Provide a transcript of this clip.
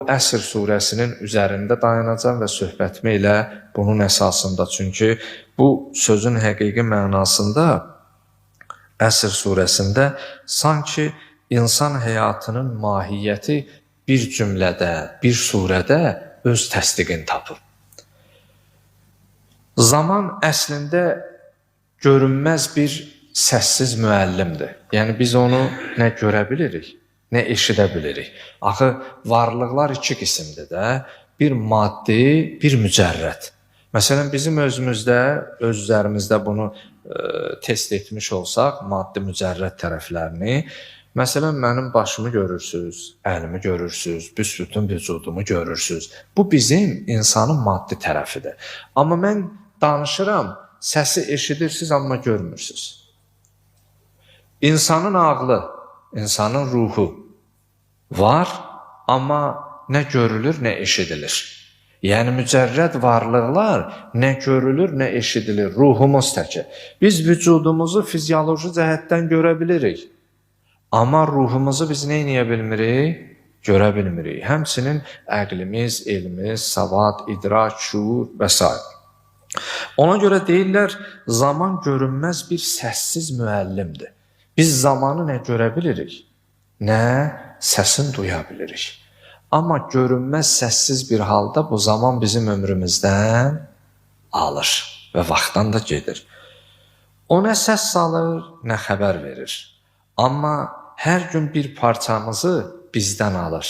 Əsr surəsinin üzərində dayanacam və söhbətimi elə bunun əsasında. Çünki bu sözün həqiqi mənasında Əsr surəsində sanki insan həyatının mahiyyəti bir cümlədə, bir surədə öz təsdiqini tapıb. Zaman əslində görünməz bir səssiz müəllimdir. Yəni biz onu nə görə bilirik, nə eşidə bilirik. Axı varlıqlar iki qismdir də. Bir maddi, bir mücərrəd. Məsələn, bizim özümüzdə, öz üzərimizdə bunu test etmiş olsaq, maddi mücərrəd tərəflərini, məsələn, mənim başımı görürsünüz, əlimi görürsünüz, büsbütün vücudumu görürsünüz. Bu bizim insanın maddi tərəfidir. Amma mən danışıram, səsi eşidirsiniz, amma görmürsünüz. İnsanın ağlı, insanın ruhu var, amma nə görülür, nə eşidilir. Yəni, mücərrəd varlıqlar nə görülür, nə eşidilir, ruhumuz təki. Biz vücudumuzu fizioloji cəhətdən görə bilirik. Amma ruhumuzu biz nə edə bilmirik? Görə bilmirik. Həmçinin əqlimiz, elmimiz, savad, idrak, şuur və s. Ona görə deyirlər, zaman görünməz bir səssiz müəllimdir. Biz zamanı nə görə bilirik, nə səsini duya bilirik. Amma görünməz səssiz bir halda bu zaman bizim ömrümüzdən alır və vaxtdan da gedir. O nə səs salır, nə xəbər verir. Amma hər gün bir parçamızı bizdən alır.